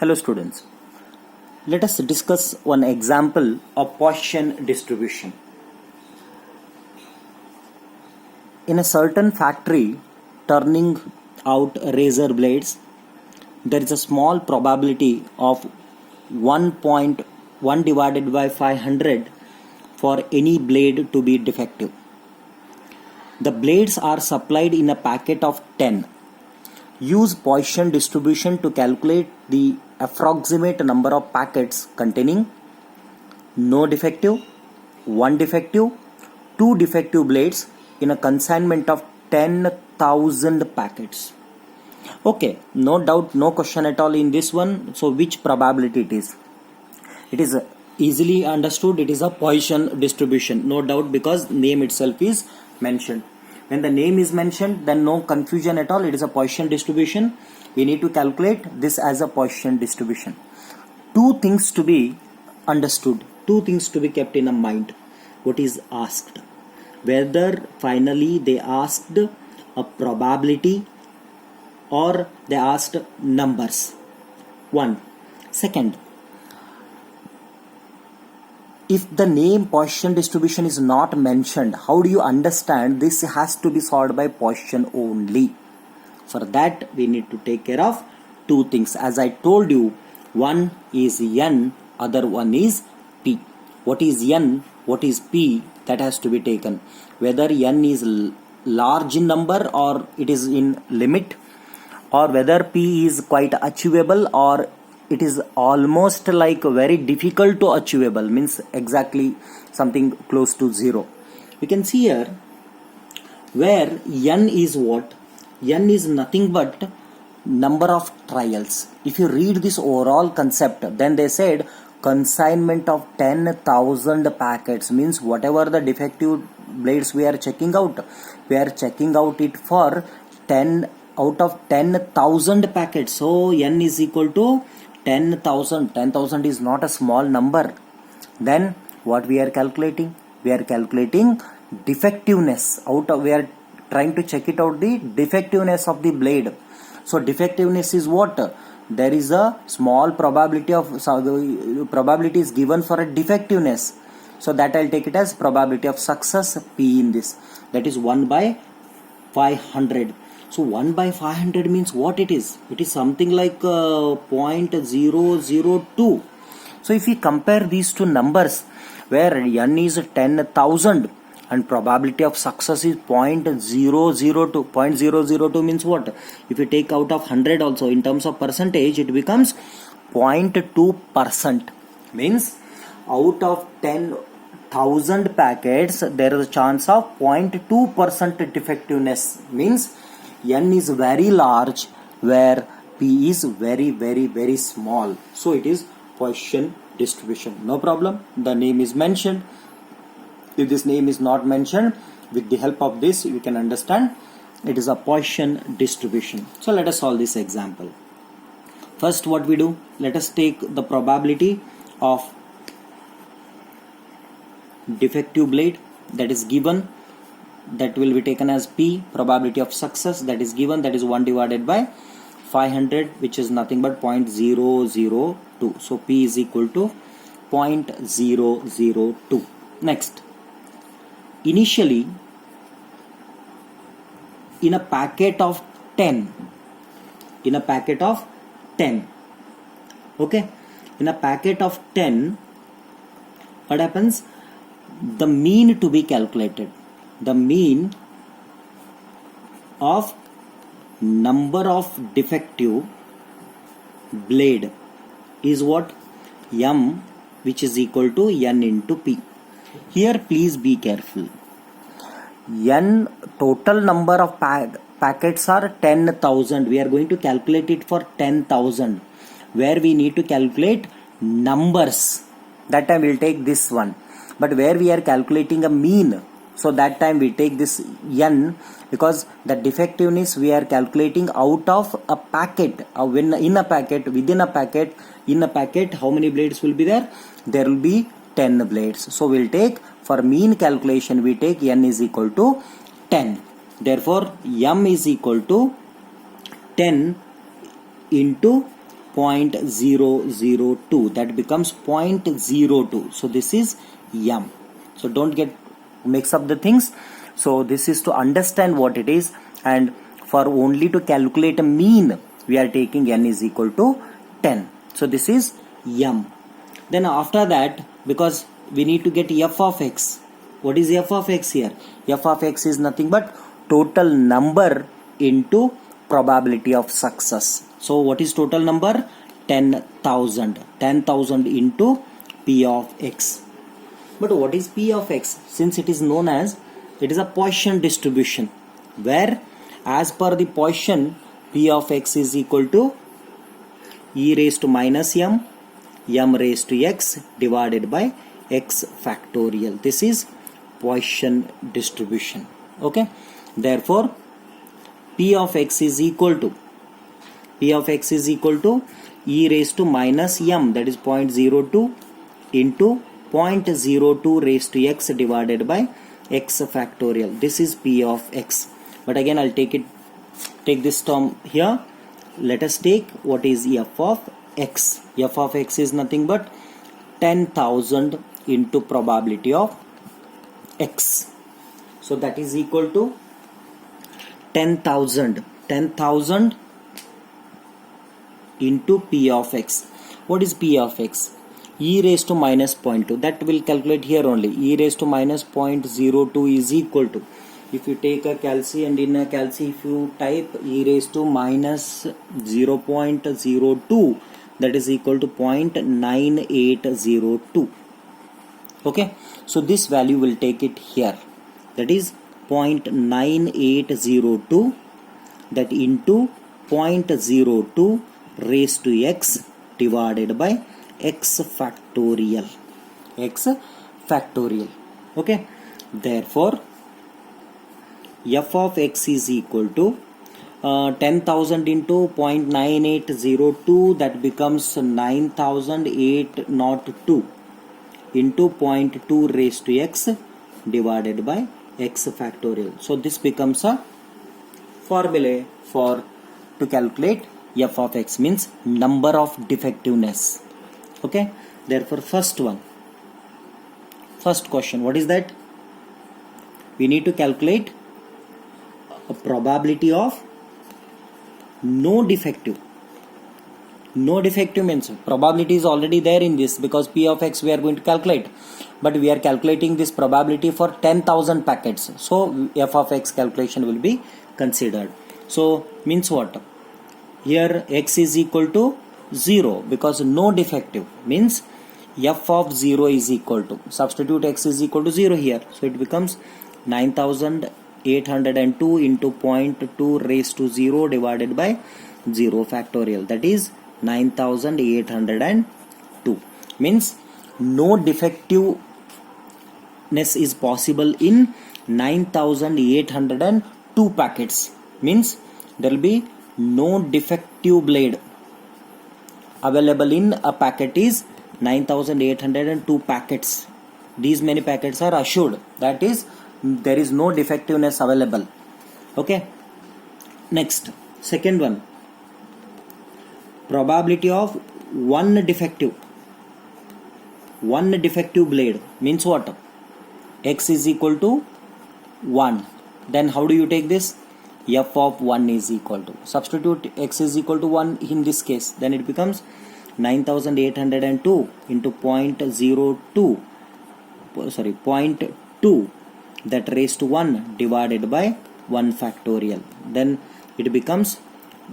Hello students, let us discuss one example of Poisson distribution. In a certain factory turning out razor blades, there is a small probability of 1.1 divided by 500 for any blade to be defective. The blades are supplied in a packet of 10. Use Poisson distribution to calculate the approximate number of packets containing no defective, 1 defective, 2 defective blades in a consignment of 10,000 packets. Okay, no doubt, no question at all in this one. So which probability it is? It is easily understood. It is a Poisson distribution, no doubt, because name itself is mentioned. When the name is mentioned, then no confusion at all. It is a Poisson distribution. We need to calculate this as a Poisson distribution. Two things to be understood, two things to be kept in mind. What is asked? Whether finally they asked a probability or they asked numbers. One. Second, if the name Poisson distribution is not mentioned, how do you understand this has to be solved by Poisson only? For that, we need to take care of two things. As I told you, one is N, other one is P. What is N? What is P? That has to be taken. Whether N is large in number or it is in limit, or whether P is quite achievable or it is almost like very difficult to achievable, means exactly something close to 0. You can see here where N is what? N is nothing but number of trials. If you read this overall concept, then they said consignment of 10,000 packets, means whatever the defective blades we are checking out it for 10 out of 10,000 packets. So N is equal to 10,000. 10,000 is not a small number. Then what we are calculating? We are calculating defectiveness. We are trying to check it out, the defectiveness of the blade. So defectiveness is what? There is a small probability is given for a defectiveness. So that I'll take it as probability of success P in this. That is 1 by 500. So 1 by 500 means what it is? It is something like 0.002. So if we compare these two numbers, where N is 10,000 and probability of success is 0.002. 0.002 means what? If you take out of 100 also, in terms of percentage, it becomes 0.2%. Means out of 10,000 packets, there is a chance of 0.2% defectiveness. Means N is very large where P is very small. So it is Poisson distribution. No problem. The name is mentioned. If this name is not mentioned, with the help of this you can understand it is a Poisson distribution. So let us solve this example. First, what we do? Let us take the probability of defective blade that is given. That will be taken as P. Probability of success that is given, that is 1 divided by 500, which is nothing but 0.002. So P is equal to 0.002. Next, initially in a packet of 10, okay, in a packet of 10, what happens? The mean to be calculated. The mean of number of defective blade is what? M, which is equal to N into P. Here please be careful. N total number of packets are 10,000. We are going to calculate it for 10,000. Where we need to calculate numbers, that time we'll take this one. But where we are calculating a mean, so that time we take this N, because the defectiveness we are calculating out of a packet. In a packet, how many blades will be there? There will be 10 blades. So we'll take, for mean calculation, we take N is equal to 10. Therefore, M is equal to 10 into 0.002, that becomes 0.02. So this is m. So don't get mix up the things. So this is to understand what it is, and for only to calculate a mean we are taking n is equal to 10. So this is m. Then after that, because we need to get f of x, what is f of x here? F of x is nothing but total number into probability of success. So what is total number? 10,000. 10,000 into p of x. But what is p of x? Since it is known as, it is a Poisson distribution, where as per the Poisson, p of x is equal to e raised to minus m raised to x divided by x factorial. This is Poisson distribution. Okay, therefore p of x is equal to e raised to minus m, that is 0.02 into 0.02 raised to x divided by x factorial. This is p of x. But again I'll take this term here. Let us take what is f of x. F of x is nothing but 10,000 into probability of x. So that is equal to 10,000 into p of x. What is p of x? E raised to minus 0.2. That will calculate here only. E raised to minus 0.02 is equal to, if you take a calci and in a calci if you type e raised to minus 0.02, that is equal to 0.9802. Okay, so this value will take it here, that is 0.9802, that into 0.02 raised to x divided by x factorial. Okay, therefore f of x is equal to 10,000 into 0.9802, that becomes 9,802 into 0.2 raised to x divided by x factorial. So this becomes a formula to calculate f of x, means number of defectiveness. Okay, therefore first question, what is that? We need to calculate a probability of no defective. No defective means probability is already there in this, because p of x we are going to calculate, but we are calculating this probability for 10,000 packets. So f of x calculation will be considered. So means what? Here x is equal to 0, because no defective means f of 0 is equal to, substitute x is equal to 0 here, so it becomes 9,802 into 0.2 raised to 0 divided by 0 factorial, that is 9,802. Means no defectiveness is possible in 9,802 packets. Means there will be no defective blade available in a packet is 9,802 packets. These many packets are assured, that is there is no defectiveness available. Okay, next, second one, probability of one defective blade means what? X is equal to 1. Then how do you take this? F of 1 is equal to, substitute x is equal to 1 in this case, then it becomes 9,802 into 0.02, that raised to 1 divided by 1 factorial, then it becomes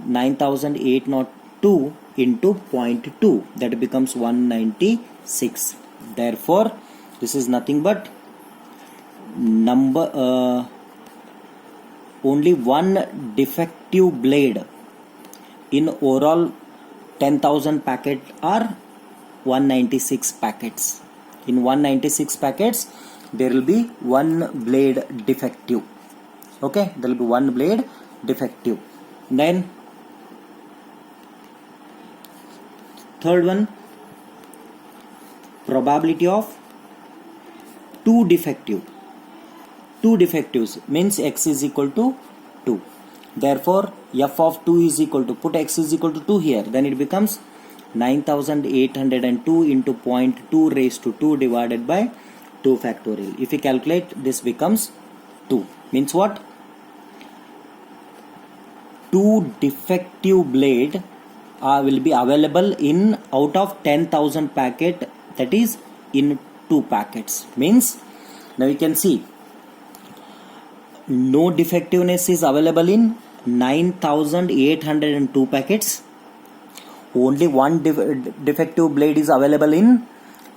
9,802 into 0.2, that becomes 196. Therefore this is nothing but only one defective blade in overall 10,000 packet are 196 packets. In 196 packets there will be one blade defective. Okay, there will be one blade defective. Then third one, probability of two defectives means x is equal to 2. Therefore, f of 2 is equal to, put x is equal to 2 here, then it becomes 9802 into 0.2 raised to 2 divided by 2 factorial. If you calculate, this becomes 2. Means what? 2 defective blade will be available in out of 10,000 packet, that is in 2 packets. Means now you can see no defectiveness is available in 9802 packets. Only one defective blade is available in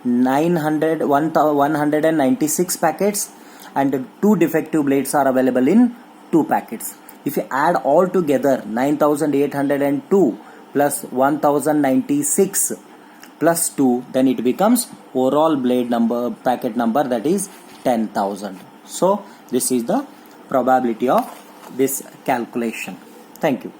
196 packets, and 2 defective blades are available in 2 packets. If you add all together 9802 plus 1096 plus 2, then it becomes overall blade number, packet number, that is 10,000. So this is the probability of this calculation. Thank you.